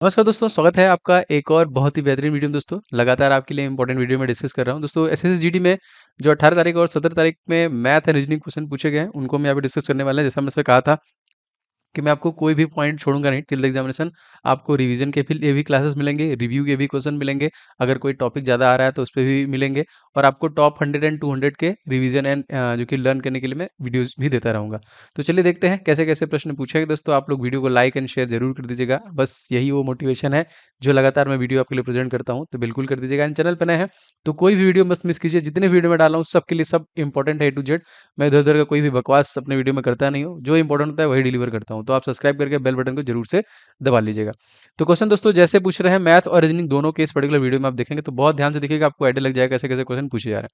नमस्कार दोस्तों, स्वागत है आपका एक और बहुत ही बेहतरीन वीडियो में। दोस्तों लगातार आपके लिए इंपॉर्टेंट वीडियो में डिस्कस कर रहा हूं। दोस्तों एसएससी में जो 18 तारीख और 17 तारीख में मैथ एंड रीजनिंग क्वेश्चन पूछे गए हैं, उनको हम यहाँ पे डिस्कस करने वाले हैं। जैसा मैंने कहा था कि मैं आपको कोई भी पॉइंट छोड़ूंगा नहीं टिल द एग्जामिनेशन। आपको रिवीजन के भी क्लासेस मिलेंगे, रिव्यू के भी क्वेश्चन मिलेंगे, अगर कोई टॉपिक ज़्यादा आ रहा है तो उस पर भी मिलेंगे, और आपको टॉप 100 एंड 200 के रिवीजन एंड जो कि लर्न करने के लिए मैं वीडियोस भी देता रहूंगा। तो चलिए देखते हैं कैसे कैसे प्रश्न पूछेंगे। दोस्तों आप लोग वीडियो को लाइक एंड शेयर जरूर कर दीजिएगा, बस यही वो मोटिवेशन है जो लगातार मैं वीडियो आपके लिए प्रेजेंट करता हूँ, तो बिल्कुल कर दीजिएगा। एंड चैनल पर नए हैं तो कोई भी वीडियो मत मिस कीजिए, जितने वीडियो में डाला हूँ सबके लिए सब इंपॉर्टेंट है A to Z। मैं इधर उधर का कोई भी बकवास अपने वीडियो में करता नहीं हूँ, जो इंपॉर्टेंट होता है वही डिलीवर करता हूँ। तो आप सब्सक्राइब करके बेल बटन को जरूर से दबा लीजिएगा। तो क्वेश्चन दोस्तों जैसे पूछ रहे हैं मैथ और रीजनिंग दोनों के इस पर्टिकुलर वीडियो में आप देखेंगे तो बहुत ध्यान से देखिएगा, आपको आइडिया लग जाएगा कैसे कैसे क्वेश्चन पूछे जा रहे हैं।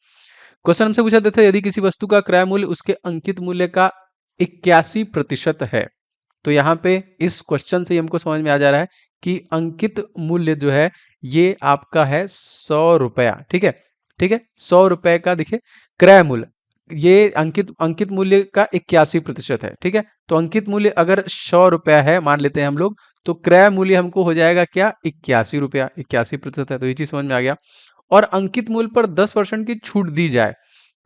क्वेश्चन हमसे पूछा जाता है, यदि किसी वस्तु का क्रय मूल्य उसके अंकित मूल्य का 81% है, तो यहाँ पे इस क्वेश्चन से हमको समझ में आ जा रहा है कि अंकित मूल्य जो है ये आपका है 100 रुपया। ठीक है, ठीक है, 100 रुपए का देखिए क्रय मूल्य, ये अंकित अंकित मूल्य का 81% है। ठीक है, तो अंकित मूल्य अगर 100 रुपया है मान लेते हैं हम लोग, तो क्रय मूल्य हमको हो जाएगा क्या, 81 रुपया। 81% है, तो ये चीज समझ में आ गया। और अंकित मूल्य पर 10% की छूट दी जाए,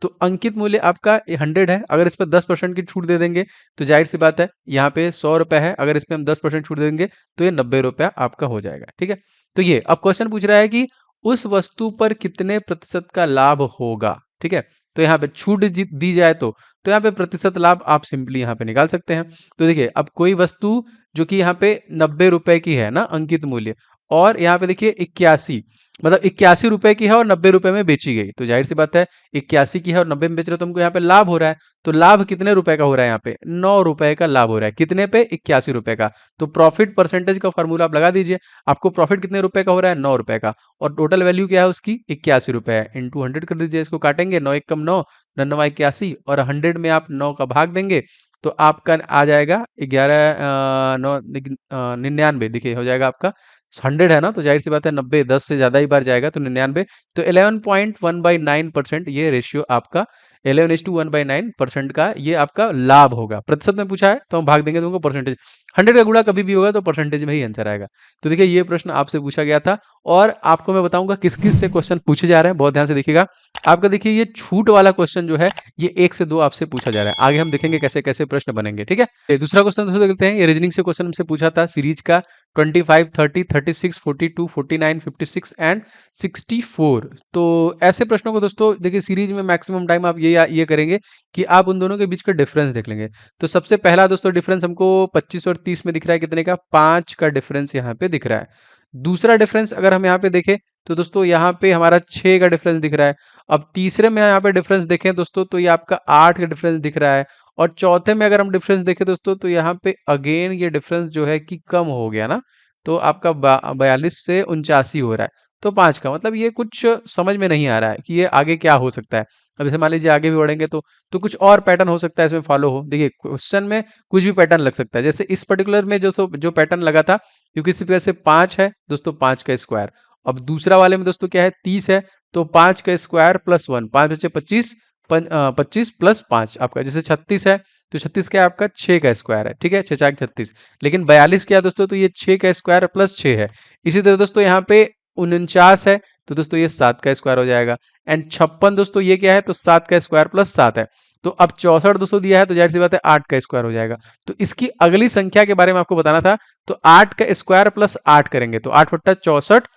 तो अंकित मूल्य आपका 100 है, अगर इस पर 10% की छूट दे देंगे तो जाहिर सी बात है यहाँ पे 100 रुपए है, अगर इसमें हम 10% छूट देंगे तो ये 90 रुपया आपका हो जाएगा। ठीक है, तो ये अब क्वेश्चन पूछ रहा है कि उस वस्तु पर कितने प्रतिशत का लाभ होगा। ठीक है, तो यहाँ पे छूट दी जाए तो यहाँ पे प्रतिशत लाभ आप सिंपली यहाँ पे निकाल सकते हैं। तो देखिए अब कोई वस्तु जो कि यहाँ पे 90 रुपए की है ना अंकित मूल्य, और यहाँ पे देखिए 81, मतलब 81 रुपए की है और 90 रुपए में बेची गई, तो जाहिर सी बात है 81 की है और 90 में बेच रहे हो तो हमको यहाँ पे लाभ हो रहा है। तो लाभ कितने रुपए का हो रहा है, यहाँ पे 9 रुपए का लाभ हो रहा है। कितने पे, 81 रुपए का। तो प्रॉफिट परसेंटेज का फॉर्मूला आप लगा दीजिए, आपको प्रॉफिट कितने रुपए का हो रहा है, 9 रुपए का, और टोटल वैल्यू क्या है उसकी, 81 रुपए है। इंटू 100 कर दीजिए, इसको काटेंगे, 9 एक कम 9, 9 81, और 100 में आप 9 का भाग देंगे तो आपका आ जाएगा 99, देखिए हो जाएगा आपका 100 है ना, तो जाहिर सी बात है 90 10 से ज्यादा ही बार जाएगा तो 99, तो 11.1/9% ये रेशियो आपका 11:1/9% का ये आपका लाभ होगा। प्रतिशत में पूछा है तो हम भाग देंगे तुमको परसेंटेज, 100 का गुणा कभी भी होगा तो परसेंटेज में ही आंसर आएगा। तो देखिए ये प्रश्न आपसे पूछा गया था, और आपको मैं बताऊंगा किस किस से क्वेश्चन पूछे जा रहे हैं, बहुत ध्यान से देखिएगा। आपका देखिए ये छूट वाला क्वेश्चन जो है ये 1 से 2 आपसे पूछा जा रहा है, आगे हम देखेंगे कैसे कैसे प्रश्न बनेंगे। ठीक है, ये दूसरा क्वेश्चन दोस्तों देखते हैं, ये रीजनिंग से क्वेश्चन हमसे पूछा था सीरीज का 25, 30, 36, 42, 49, 56 एंड 64। तो ऐसे प्रश्नों को दोस्तों देखिए सीरीज में मैक्सिमम टाइम आप ये करेंगे कि आप उन दोनों के बीच का डिफरेंस देख लेंगे। तो सबसे पहला दोस्तों डिफरेंस हमको 25 और 30 में दिख रहा है, कितने का, 5 का डिफरेंस यहाँ पे दिख रहा है। दूसरा डिफरेंस अगर हम यहाँ पे देखें तो दोस्तों यहाँ पे हमारा 6 का डिफरेंस दिख रहा है। अब तीसरे में यहाँ पे डिफरेंस देखें दोस्तों तो ये आपका 8 का डिफरेंस दिख रहा है। और चौथे में अगर हम डिफरेंस देखें दोस्तों तो यहाँ पे अगेन ये डिफरेंस जो है कि कम हो गया ना, तो आपका 42 से 79 हो रहा है। तो 5 का मतलब ये कुछ समझ में नहीं आ रहा है कि ये आगे क्या हो सकता है। अब जैसे मान लीजिए आगे भी बढ़ेंगे तो कुछ और पैटर्न हो सकता है इसमें फॉलो हो। देखिए क्वेश्चन में कुछ भी पैटर्न लग सकता है, जैसे इस पर्टिकुलर में जो पैटर्न लगा था, क्योंकि इसी वजह से 5 है दोस्तों, 5 का स्क्वायर। अब दूसरा वाले में दोस्तों क्या है, 30 है, तो 5 का स्क्वायर प्लस 1, 5 बचे 25, 25 प्लस 5 आपका, जैसे 36 है तो 36 क्या है आपका, 6 का स्क्वायर है। ठीक है, 6 4 36, लेकिन 42 क्या है दोस्तों, तो ये 6 का स्क्वायर प्लस 6 है। इसी तरह दोस्तों यहाँ पे 49 है तो दोस्तों ये 7 का स्क्वायर हो जाएगा। एंड 56 दोस्तों ये क्या है, तो 7 का स्क्वायर प्लस 7 है। तो अब 64 दोस्तों दिया है तो जाहिर सी बात है 8 का स्क्वायर हो जाएगा। तो इसकी अगली संख्या के बारे में आपको बताना था, तो 8 का स्क्वायर प्लस 8 करेंगे तो 8 बट्टा 64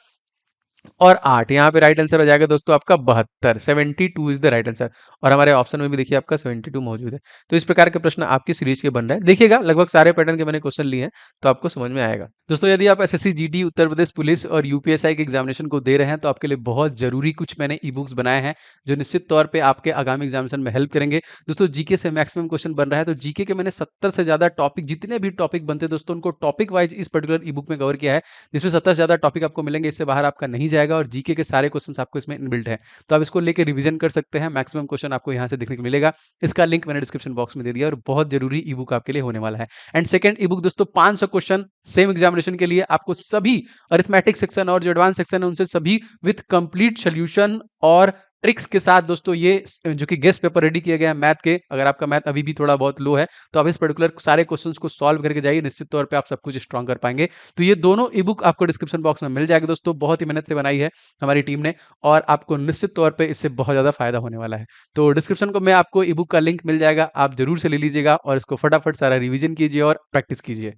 और 8, यहाँ पे राइट आंसर हो जाएगा दोस्तों आपका 72, 72 इज द राइट आंसर। और हमारे ऑप्शन में भी देखिए आपका 72 मौजूद है। तो इस प्रकार के प्रश्न आपकी सीरीज के बन रहे हैं, देखिएगा लगभग सारे पैटर्न के मैंने क्वेश्चन लिए हैं तो आपको समझ में आएगा। दोस्तों यदि आप SSC GD, Uttar Pradesh police और यूपीएसआई के एग्जामिनेशन को दे रहे हैं तो आपके लिए बहुत जरूरी कुछ मैंने ई बुक्स बनाए हैं जो निश्चित तौर पर आपके आगामी एग्जामिनेशन में हेल्प करेंगे। दोस्तों जीके से मैक्सिमम क्वेश्चन बन रहा है, तो जीके के मैंने 70 से ज्यादा टॉपिक, जितने भी टॉपिक बनते हैं दोस्तों उनको टॉपिक वाइज इस पर्टिकुलर ई बुक में कवर किया है, जिसमें 70 से ज्यादा टॉपिक आपको मिलेंगे, इससे बाहर आपका नहीं जाएगा, और जीके के सारे क्वेश्चंस आपको इसमें इनबिल्ट है। तो आप इसको लेके रिवीजन कर सकते हैं, मैक्सिमम क्वेश्चन आपको यहाँ से देखने को मिलेगा। इसका लिंक मैंने डिस्क्रिप्शन बॉक्स में दे दिया, और बहुत जरूरी ई बुक आपके लिए होने वाला है। एंड सेकंड ई बुक दोस्तों 500 क्वेश्चन सेम एग्जामिनेशन के लिए, आपको सभी अरिथमेटिक सेक्शन और जो एडवांस सेक्शन है उनसे सभी विथ कंप्लीट सोल्यूशन और ट्रिक्स के साथ दोस्तों ये जो कि गेस्ट पेपर रेडी किया गया है मैथ के। अगर आपका मैथ अभी भी थोड़ा बहुत लो है तो आप इस पर्टिकुलर सारे क्वेश्चंस को सॉल्व करके जाइए, निश्चित तौर पे आप सब कुछ स्ट्रॉन्ग कर पाएंगे। तो ये दोनों ई बुक आपको डिस्क्रिप्शन बॉक्स में मिल जाएगी दोस्तों, बहुत ही मेहनत से बनाई है हमारी टीम ने और आपको निश्चित तौर पे इससे बहुत ज़्यादा फायदा होने वाला है। तो डिस्क्रिप्शन को में आपको ई बुक का लिंक मिल जाएगा, आप जरूर से ले लीजिएगा और इसको फटाफट सारा रिविजन कीजिए और प्रैक्टिस कीजिए।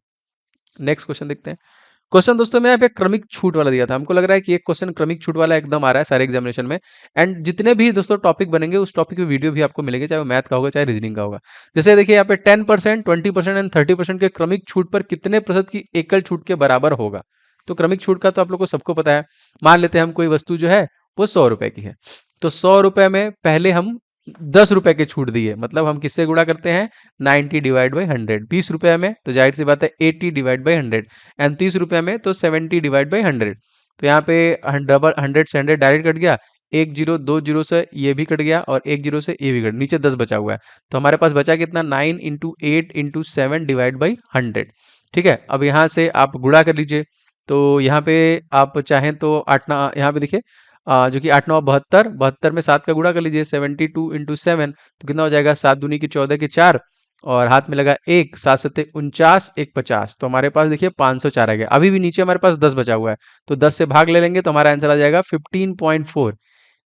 नेक्स्ट क्वेश्चन देखते हैं। क्वेश्चन दोस्तों में यहाँ पे क्रमिक छूट वाला दिया था, हमको लग रहा है कि एक क्वेश्चन क्रमिक छूट वाला एकदम आ रहा है सारे एग्जामिनेशन में। एंड जितने भी दोस्तों टॉपिक बनेंगे उस टॉपिक की वीडियो भी आपको मिलेंगे, चाहे वो मैथ का होगा चाहे रीजनिंग का होगा। जैसे देखिए यहाँ पे 10%, 20% एंड 30% के क्रमिक छूट पर कितने प्रतिशत की एकल छूट के बराबर होगा। तो क्रमिक छूट का तो आप लोग को सबको पता है। मान लेते हैं हम कोई वस्तु जो है वो 100 रुपए की है, तो 100 रुपए में पहले हम 10 रुपए के छूट दिए, मतलब हम किससे गुणा करते हैं 90 डिवाइड बाई 100। 20 रुपए में तो जाहिर सी बात है 80 डिवाइड बाई 100 एंड 30 रुपए में तो 70 डिवाइड बाई 100। तो यहाँ पे डबल 100 से 100 डायरेक्ट कट गया, एक जीरो दो जीरो से ये भी कट गया और एक जीरो से ये भी कट, नीचे 10 बचा हुआ है। तो हमारे पास बचा कितना 9 इंटू 8 इंटू 7 डिवाइड बाई 100। ठीक है, अब यहाँ से आप गुणा कर लीजिए। तो यहाँ पे आप चाहें तो आठ ना, यहाँ पे देखिए जो कि 8 9 72, 72 में 7 का गुणा कर लीजिए 72 इंटू 7, तो कितना हो जाएगा 7 दूनी की 14 की 4 और हाथ में लगा 1, 7 सत्ते 49, 1 50। तो हमारे पास देखिए 504 आ गया। अभी भी नीचे हमारे पास 10 बचा हुआ है, तो 10 से भाग ले लेंगे तो हमारा आंसर आ जाएगा 15.4।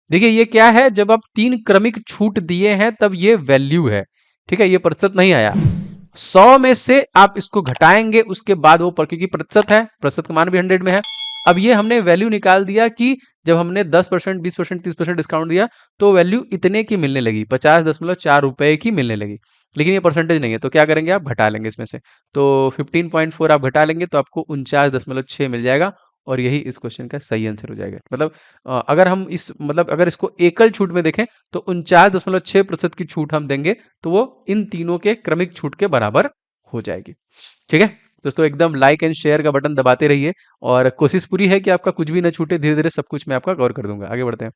देखिए ये क्या है, जब आप 3 क्रमिक छूट दिए हैं तब ये वैल्यू है। ठीक है, ये प्रतिशत नहीं आया। 100 में से आप इसको घटाएंगे उसके बाद वो क्योंकि प्रतिशत है, प्रतिशत का मान भी 100 में है। अब ये हमने वैल्यू निकाल दिया कि जब हमने 10%, 20%, 30% डिस्काउंट दिया तो वैल्यू इतने की मिलने लगी, 50.4 रुपए की मिलने लगी। लेकिन ये परसेंटेज नहीं है, तो क्या करेंगे आप घटा लेंगे इसमें से। तो 15.4 आप घटा लेंगे तो आपको 49.6 मिल जाएगा और यही इस क्वेश्चन का सही आंसर हो जाएगा। मतलब अगर हम इस मतलब अगर इसको एकल छूट में देखें तो 49.6% की छूट हम देंगे तो वो इन तीनों के क्रमिक छूट के बराबर हो जाएगी। ठीक है दोस्तों, एकदम लाइक एंड शेयर का बटन दबाते रहिए और कोशिश पूरी है कि आपका कुछ भी ना छूटे, धीरे धीरे सब कुछ मैं आपका कवर कर दूंगा। आगे बढ़ते हैं।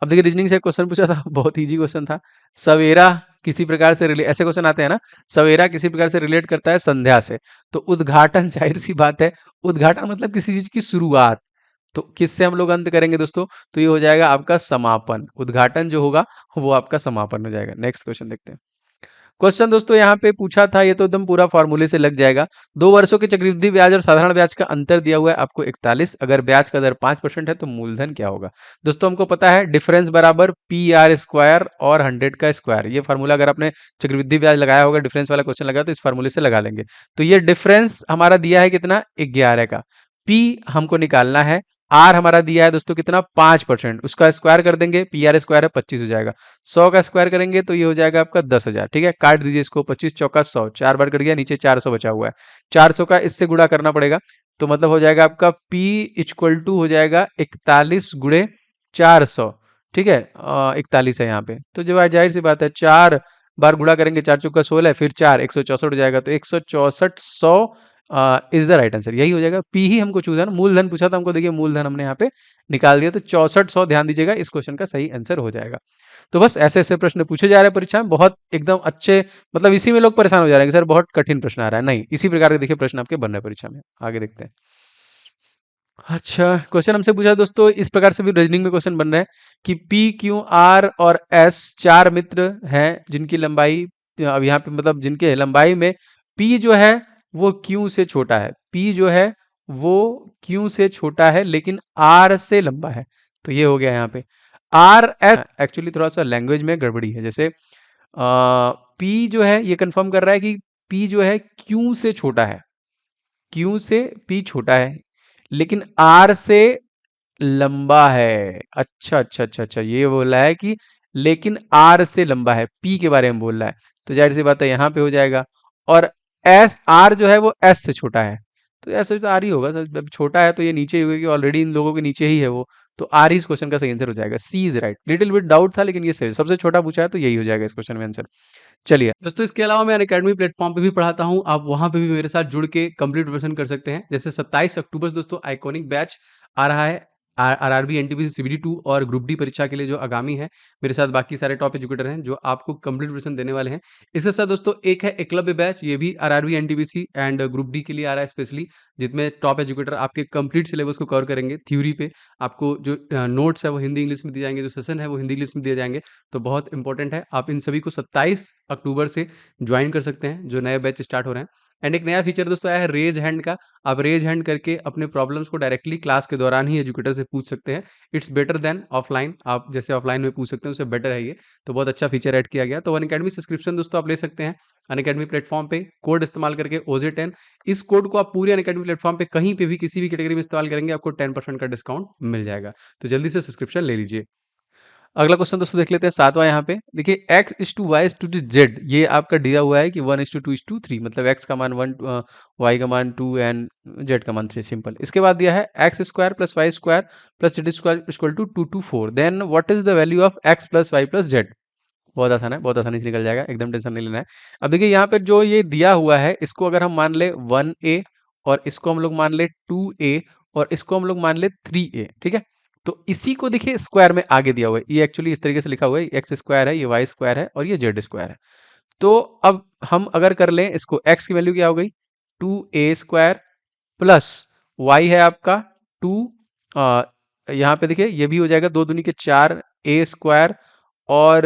अब देखिए रीजनिंग से एक क्वेश्चन पूछा था, बहुत इजी क्वेश्चन था। सवेरा किसी प्रकार से रिलेट, ऐसे क्वेश्चन आते हैं ना, सवेरा किसी प्रकार से रिलेट करता है संध्या से, तो उद्घाटन जाहिर सी बात है, उद्घाटन मतलब किसी चीज की शुरुआत, तो किससे हम लोग अंत करेंगे दोस्तों, तो ये हो जाएगा आपका समापन। उद्घाटन जो होगा वो आपका समापन हो जाएगा। नेक्स्ट क्वेश्चन देखते हैं। क्वेश्चन दोस्तों यहाँ पे पूछा था, ये तो एकदम पूरा फॉर्मूले से लग जाएगा। 2 वर्षों के चक्रवृद्धि ब्याज और साधारण ब्याज का अंतर दिया हुआ है आपको 41, अगर ब्याज का दर 5% है तो मूलधन क्या होगा। दोस्तों हमको पता है डिफरेंस बराबर PR² और 100 का स्क्वायर। ये फार्मूला अगर आपने चक्रवृद्धि ब्याज लगाया होगा, डिफरेंस वाला क्वेश्चन लगाया तो इस फार्मूले से लगा लेंगे। तो ये डिफरेंस हमारा दिया है कितना 11 का, P हमको निकालना है, आर हमारा दिया है दोस्तों कितना 5%, उसका स्क्वायर कर देंगे, PR² है 25 हो जाएगा। 100 का स्क्वायर करेंगे तो ये हो जाएगा आपका 10,000। ठीक है, काट दीजिए इसको, 25 चौका 100, 4 बार कट गया, नीचे 400 बचा हुआ है। 400 का इससे गुणा करना पड़ेगा, तो मतलब हो जाएगा आपका P इक्वल टू हो जाएगा 41 गुणे 400। ठीक है, 41 है यहाँ पे, तो जो जाहिर सी बात है 4 बार गुणा करेंगे, 4 चौका 16, फिर 4 164 हो जाएगा, तो 164 100 इज द राइट आंसर, यही हो जाएगा। पी ही हमको चूज है ना, मूलधन पूछा था हमको, देखिए मूलधन हमने यहाँ पे निकाल दिया, तो 6400 ध्यान दीजिएगा, इस क्वेश्चन का सही आंसर हो जाएगा। तो बस ऐसे ऐसे प्रश्न पूछे जा रहे हैं परीक्षा में, बहुत एकदम अच्छे, मतलब इसी में लोग परेशान हो जा रहे हैं कि सर बहुत कठिन प्रश्न आ रहा है। नहीं, इसी प्रकार के देखिए प्रश्न आपके बन रहे हैं परीक्षा में। आगे देखते हैं। अच्छा, क्वेश्चन हमसे पूछा दोस्तों, इस प्रकार से भी रीजनिंग में क्वेश्चन बन रहा है कि P, Q, R और S 4 मित्र हैं जिनकी लंबाई, अब यहाँ पे मतलब जिनके लंबाई में P जो है वो Q से छोटा है, P जो है वो Q से छोटा है लेकिन R से लंबा है। तो ये हो गया यहाँ पे R S। एक्चुअली थोड़ा सा लैंग्वेज में गड़बड़ी है, जैसे P जो है ये कंफर्म कर रहा है कि P जो है Q से छोटा है, Q से P छोटा है लेकिन R से लंबा है। अच्छा अच्छा अच्छा अच्छा, ये बोल रहा है कि लेकिन R से लंबा है, P के बारे में बोल रहा है, तो जाहिर सी बात है यहाँ पे हो जाएगा। और R जो है वो S से छोटा है, तो ऐसा तो R ही होगा सर, जब छोटा है तो ये नीचे ही होगा, कि ऑलरेडी इन लोगों के नीचे ही है वो, तो R ही इस क्वेश्चन का सही आंसर हो जाएगा। C is right. Little bit doubt था लेकिन ये सही, सबसे छोटा पूछा है तो यही हो जाएगा इस क्वेश्चन में आंसर। चलिए दोस्तों, इसके अलावा मैं अकेडमी प्लेटफॉर्म पे भी पढ़ाता हूँ, आप वहां पे भी मेरे साथ जुड़ के कंप्लीट प्रिपरेशन कर सकते हैं। जैसे 27 अक्टूबर दोस्तों आइकॉनिक बैच आ रहा है, आरआरबी, एनटीपीसी, सीबीडी 2 और ग्रुप डी परीक्षा के लिए जो आगामी है, मेरे साथ बाकी सारे टॉप एजुकेटर हैं जो आपको कंप्लीट प्रिपरेशन देने वाले हैं। इसके साथ दोस्तों एक है एकलव्य बैच, ये भी RRB, NTPC and group D के लिए आ रहा है स्पेशली, जिसमें टॉप एजुकेटर आपके कंप्लीट सिलेबस को कवर करेंगे। थ्योरी पे आपको जो नोट्स है वो हिंदी इंग्लिश में दिए जाएंगे, जो सेशन है वो हिंदी इंग्लिश में दिए जाएंगे, तो बहुत इंपॉर्टेंट है। आप इन सभी को 27 अक्टूबर से ज्वाइन कर सकते हैं, जो नए बैच स्टार्ट हो रहे हैं। एंड एक नया फीचर दोस्तों आया है रेज हैंड का। आप रेज हैंड करके अपने प्रॉब्लम्स को डायरेक्टली क्लास के दौरान ही एजुकेटर से पूछ सकते हैं। इट्स बेटर देन ऑफलाइन, आप जैसे ऑफलाइन में पूछ सकते हैं उससे बेटर है ये, तो बहुत अच्छा फीचर ऐड किया गया। तो अनअकैडमी सब्सक्रिप्शन दोस्तों आप ले सकते हैं अनअकैडमी प्लेटफॉर्म पे, कोड इस्तेमाल करके OJ10। इस कोड को आप पूरे अनअकैडमी प्लेटफॉर्म पे कहीं पे भी किसी भी कैटेगरी में इस्तेमाल करेंगे, आपको 10% का डिस्काउंट मिल जाएगा। तो जल्दी से सब्सक्रिप्शन ले लीजिए। अगला क्वेश्चन दोस्तों देख लेते हैं, 7वां यहाँ पे देखिए, x/y/z, ये आपका दिया हुआ है कि 1:2:3, मतलब x का मान 1, y का मान 2 एंड z का मान 3। सिंपल। इसके बाद दिया है x² + y² + z² = 2 to 4, then what is the value of x + y + z। बहुत आसान है, बहुत आसानी से निकल जाएगा, एकदम टेंशन नहीं लेना है। अब देखिए यहाँ पे जो ये दिया हुआ है, इसको अगर हम मान ले 1a और इसको हम लोग मान ले 2a और इसको हम लोग मान ले 3a, ठीक है। तो इसी को देखिए स्क्वायर में आगे दिया हुआ है, ये एक्चुअली इस तरीके से लिखा हुआ है, x² है, ये y² है और ये z² है। तो अब हम अगर कर लें इसको, x की वैल्यू क्या हो गई 2a² प्लस y है आपका 2, यहाँ पे देखिए ये भी हो जाएगा 2 दूनी के 4a² और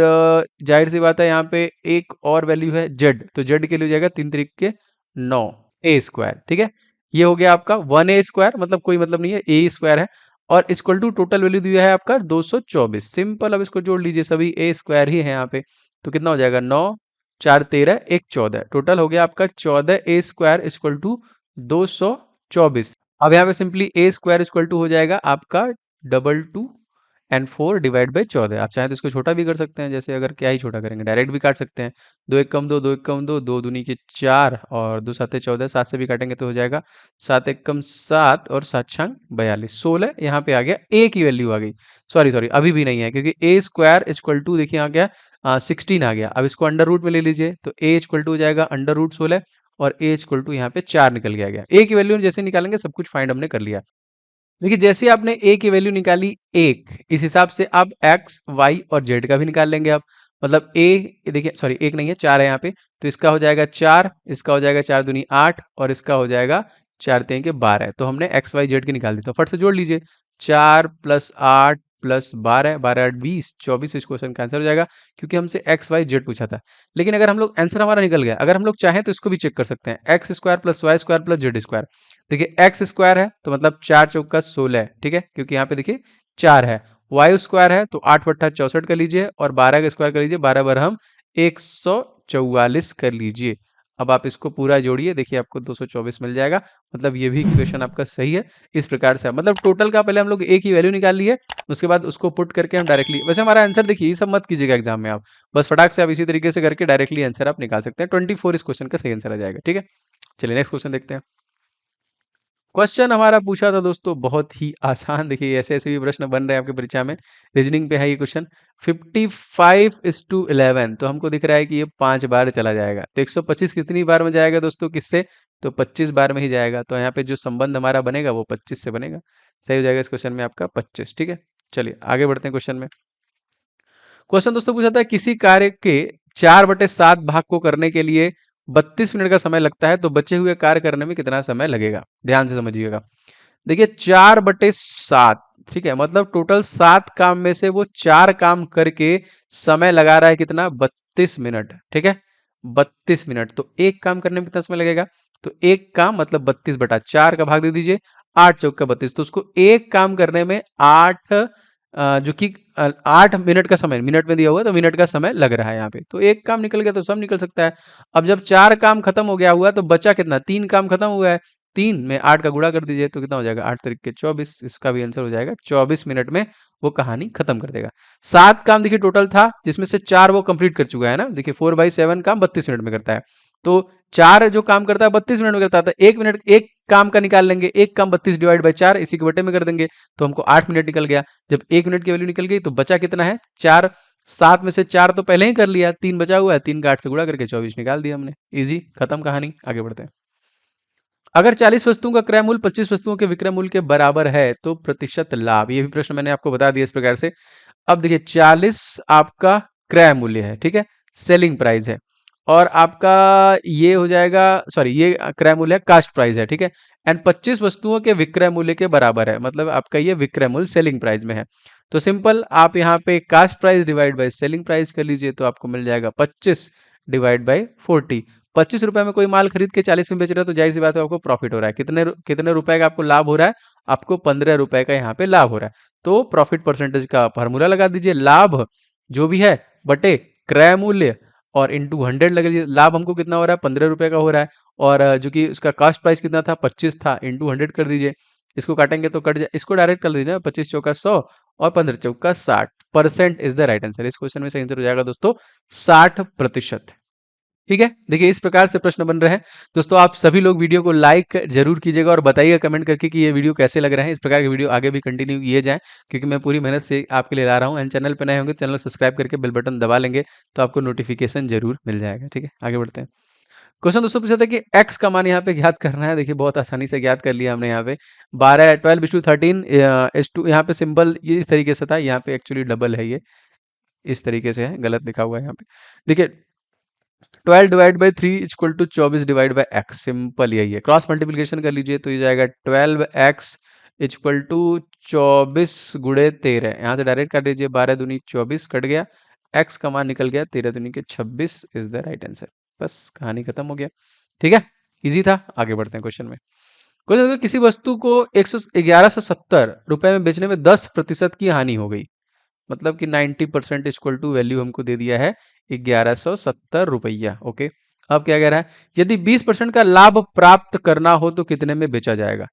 जाहिर सी बात है यहाँ पे एक और वैल्यू है z, तो z के लिए हो जाएगा 3 3 के 9 a², ठीक है। ये हो गया आपका 1a², मतलब कोई मतलब नहीं है, a² है और इक्वल टू टोटल वैल्यू दिया है आपका 224। सिंपल, अब इसको जोड़ लीजिए, सभी a² ही है यहाँ पे, तो कितना हो जाएगा 9 4 13 1 14, टोटल हो गया आपका 14a² इक्वल टू 224। अब यहाँ पे सिंपली a² इक्वल टू हो जाएगा आपका 2 एंड 4 डिवाइड बाई 14। आप चाहें तो इसको छोटा भी कर सकते हैं, जैसे अगर क्या ही छोटा करेंगे, डायरेक्ट भी काट सकते हैं। 2 1 कम 2, 2 1 कम 2, 2 दूनी के 4 और 2 7 14, 7 से भी काटेंगे तो हो जाएगा 7 1 कम 7 और 7 6 42, 16। यहाँ पे आ गया a की वैल्यू आ गई, सॉरी सॉरी अभी भी नहीं है, क्योंकि a² इक्वल टू देखिए आ गया 16 आ गया। अब इसको अंडर रूट में ले लीजिए, तो a इक्वल टू हो जाएगा अंडर रूट 16 और a इक्वल टू यहाँ पे 4 निकल गया। a की वैल्यू जैसे निकालेंगे सब कुछ फाइंड हमने कर लिया। देखिए जैसे आपने a की वैल्यू निकाली 1, इस हिसाब से आप x, y और z का भी निकाल लेंगे आप। मतलब a देखिए, सॉरी 1 नहीं है 4 है यहाँ पे, तो इसका हो जाएगा 4, इसका हो जाएगा 4 दूनी 8 और इसका हो जाएगा 4 3 के 12। तो हमने x y z के निकाल दी, तो फट से जोड़ लीजिए, 4 + 8 + 12, 12 8 20, 24 इस क्वेश्चन का आंसर हो जाएगा, क्योंकि हमसे x y z पूछा था। लेकिन अगर हम लोग आंसर हमारा निकल गया, अगर हम लोग चाहें तो इसको भी चेक कर सकते हैं, x² + y² + z²। देखिए x² है तो मतलब 4 चौका 16, ठीक है, क्योंकि यहाँ पे देखिए 4 है। y² है तो 8 बट्टा 64 कर लीजिए और 12 का स्क्वायर कर लीजिए, 12 बार हम 144 कर लीजिए। अब आप इसको पूरा जोड़िए, देखिए आपको 224 मिल जाएगा। मतलब ये भी इक्वेशन आपका सही है। इस प्रकार से मतलब टोटल का पहले हम लोग a की वैल्यू निकाल लिए, उसके बाद उसको पुट करके हम डायरेक्टली, वैसे हमारा आंसर देखिए, ये सब मत कीजिएगा एग्जाम में आप, बस फटाक से आप इसी तरीके से करके डायरेक्टली आंसर आप निकाल सकते हैं। 24 इस क्वेश्चन का सही आंसर आ जाएगा, ठीक है। चलिए नेक्स्ट क्वेश्चन देखते हैं। क्वेश्चन हमारा पूछा था दोस्तों बहुत ही आसान, देखिए ऐसे ऐसे भी प्रश्न बन रहे हैं आपके परीक्षा में, रीजनिंग पे है ये क्वेश्चन। 55:11, तो हमको दिख रहा है कि ये 5 बार चला जाएगा, तो 125 कितनी बार में जाएगा दोस्तों, किससे, तो 25 बार में ही जाएगा। तो यहाँ पे जो संबंध हमारा बनेगा वो 25 से बनेगा, सही हो जाएगा इस क्वेश्चन में आपका 25, ठीक है। चलिए आगे बढ़ते हैं क्वेश्चन में। क्वेश्चन दोस्तों पूछा था किसी कार्य के 4/7 भाग को करने के लिए 32 मिनट का समय लगता है, तो बचे हुए कार्य करने में कितना समय लगेगा, ध्यान से समझिएगा। देखिए 4/7, ठीक है, मतलब टोटल 7 काम में से वो 4 काम करके समय लगा रहा है कितना, 32 मिनट, ठीक है, 32 मिनट। तो एक काम करने में कितना समय लगेगा, तो एक काम मतलब 32/4 का भाग दे दीजिए, 8 चौका 32, तो उसको एक काम करने में 8 जो कि 8 मिनट का समय, मिनट में दिया हुआ है तो मिनट का समय लग रहा है यहाँ पे। तो एक काम निकल गया तो सब निकल सकता है। अब जब 4 काम खत्म हो गया हुआ तो बचा कितना, 3 काम खत्म हुआ है, 3 में 8 का गुणा कर दीजिए तो कितना हो जाएगा, 8 तरीके 24, इसका भी आंसर हो जाएगा 24 मिनट में वो कहानी खत्म कर देगा। 7 काम देखिए टोटल था, जिसमें से 4 वो कंप्लीट कर चुका है ना, देखिए 4/7 काम 32 मिनट में करता है, तो 4 जो काम करता है 32 मिनट में करता है, तो 1 मिनट एक काम का निकाल लेंगे, एक काम 32 डिवाइड बाई 4 इसी के बटे में कर देंगे, तो हमको 8 मिनट निकल गया। जब 1 मिनट की वैल्यू निकल गई तो बचा कितना है 4, 7 में से 4 तो पहले ही कर लिया, 3 बचा हुआ है, 3 का 8 से गुणा करके 24 निकाल दिया हमने, इजी, खत्म कहानी, आगे बढ़ते हैं। अगर 40 वस्तुओं का क्रय मूल्य 25 वस्तुओं के विक्रय मूल्य के बराबर है तो प्रतिशत लाभ। ये भी प्रश्न मैंने आपको बता दिया इस प्रकार से। अब देखिए 40 आपका क्रय मूल्य है, ठीक है, सेलिंग प्राइस है, और आपका ये हो जाएगा, सॉरी ये क्रय मूल्य है, कास्ट प्राइस है, ठीक है, एंड 25 वस्तुओं के विक्रय मूल्य के बराबर है, मतलब आपका ये विक्रय मूल्य सेलिंग प्राइस में है। तो सिंपल आप यहाँ पे cost price divide by selling price कर लीजिए, तो आपको मिल जाएगा 25 डिवाइड बाई 40। 25 रुपए में कोई माल खरीद के 40 में बेच रहा है तो जाहिर सी बात है आपको प्रॉफिट हो रहा है। कितने रुपए का आपको लाभ हो रहा है? आपको 15 रुपए का यहाँ पे लाभ हो रहा है। तो प्रॉफिट परसेंटेज का फार्मूला लगा दीजिए, लाभ जो भी है बटे क्रय मूल्य और इंटू 100 लगा दीजिए। लाभ हमको कितना हो रहा है? 15 रुपए का हो रहा है, और जो कि उसका कास्ट प्राइस कितना था? 25 था, इंटू 100 कर दीजिए। इसको काटेंगे तो कट जाए, इसको डायरेक्ट कर दीजिए, 25 चौका 100 और 15 चौका 60%। Is the right answer. इस क्वेश्चन में सही आंसर हो जाएगा दोस्तों 60%। ठीक है, देखिए इस प्रकार से प्रश्न बन रहे हैं दोस्तों। आप सभी लोग वीडियो को लाइक जरूर कीजिएगा और बताइएगा कमेंट करके कि ये वीडियो कैसे लग रहे हैं। इस प्रकार के वीडियो आगे भी कंटिन्यू किए जाएं, क्योंकि मैं पूरी मेहनत से आपके लिए ला रहा हूं। एंड चैनल पर नए होंगे, चैनल सब्सक्राइब करके बेल बटन दबा लेंगे तो आपको नोटिफिकेशन जरूर मिल जाएगा। ठीक है, आगे बढ़ते हैं। क्वेश्चन दोस्तों पूछा था कि x का मान यहाँ पे ज्ञात करना है। देखिए बहुत आसानी से ज्ञात कर लिया हमने यहाँ पे 12:13 H2 यहाँ पे सिंबल ये इस तरीके से था, यहाँ पे एक्चुअली डबल है, ये इस तरीके से है, गलत लिखा हुआ है यहाँ पे। देखिए 12 divide by 3 equal to 24 divide by x, simple यही है। क्रॉस मल्टीप्लिकेशन कर लीजिए तो ये जाएगा 12x इक्वल टू 24 गुणे 13। यहाँ से डायरेक्ट कर लीजिए, 12 दूनी 24 कट गया, x का मान निकल गया 13 दूनी के 26 इज द राइट आंसर। बस कहानी खत्म हो गया। ठीक है, इजी था। आगे बढ़ते हैं क्वेश्चन में। क्वेश्चन, किसी वस्तु को 1170 रुपए में बेचने में 10% की हानि हो गई, मतलब कि 90% इक्वल टू वैल्यू हमको दे दिया है 1170 रुपया। ओके, अब क्या कह रहा है? यदि 20% का लाभ प्राप्त करना हो तो कितने में बेचा जाएगा?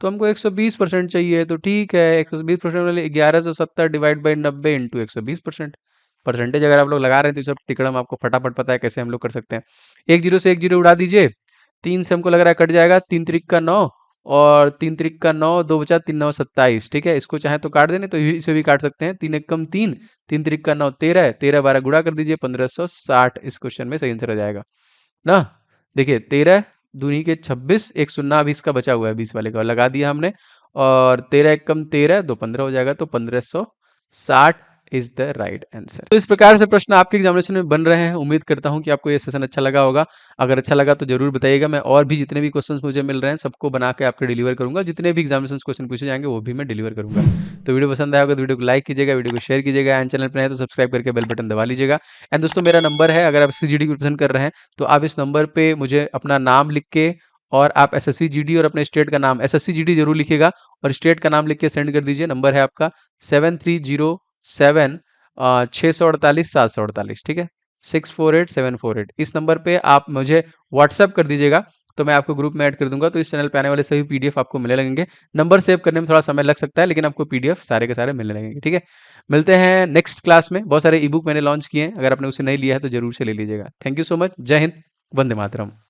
तो हमको 120% चाहिए, तो ठीक है, 120% वाले 1170 डिवाइड बाई 90 इंटू 120%। परसेंटेज अगर आप लोग लगा रहे हैं तो सब तिकड़म आपको फटाफट पता है कैसे हम लोग कर सकते हैं। एक जीरो से एक जीरो उड़ा दीजिए, 3 से हमको लग रहा है कट जाएगा, 3 त्रिक का 9 और 3 त्रिक का 9, 2 बचा, 3 9 27। ठीक है, इसको चाहे तो काट देने तो इसे भी काट सकते हैं। 3 एक कम 3, 3 त्रिक का 9 13, 13 12 गुणा कर दीजिए 1560। इस क्वेश्चन में सही आंसर आ जाएगा ना। देखिए 13 दूनी के 26, एक शून्य अभी इसका बचा हुआ है 20 वाले का लगा दिया हमने, और 13 एक कम 13, 2 15 हो जाएगा, तो 1560 इज द राइट आंसर। तो इस प्रकार से प्रश्न आपके एग्जामिनेशन में बन रहे हैं। उम्मीद करता हूं कि आपको ये सेशन अच्छा लगा होगा। अगर अच्छा लगा तो जरूर बताइएगा। मैं और भी जितने भी क्वेश्चंस मुझे मिल रहे हैं सबको बना के आपके डिलीवर करूंगा। जितने भी एग्जामिनेशन क्वेश्चन पूछे जाएंगे वो भी मैं डिलीवर करूंगा। तो वीडियो पसंद आया होगा तो वीडियो को लाइक कीजिएगा, वीडियो को शेयर कीजिएगा, एंड चैनल पर नए तो सब्सक्राइब करके बेल बटन दबा लीजिएगा। एंड दोस्तों मेरा नंबर है, अगर आप SSC GD पसंद कर रहे हैं तो आप इस नंबर पर मुझे अपना नाम लिख के, और आप SSC GD और अपने स्टेट का नाम SSC GD जरूर लिखिएगा और स्टेट का नाम लिख के सेंड कर दीजिए। नंबर है आपका 7307 648 748। ठीक है, 648748। इस नंबर पे आप मुझे व्हाट्सएप कर दीजिएगा तो मैं आपको ग्रुप में ऐड कर दूंगा। तो इस चैनल पे आने वाले सभी PDF आपको मिलने लगेंगे। नंबर सेव करने में थोड़ा समय लग सकता है, लेकिन आपको PDF सारे के सारे मिलने लगेंगे। ठीक है, मिलते हैं नेक्स्ट क्लास में। बहुत सारे ई बुक मैंने लॉन्च किए हैं, अगर आपने उसे नहीं लिया है तो जरूर से ले लीजिएगा। Thank you so much. जय हिंद, वंदे मातरम।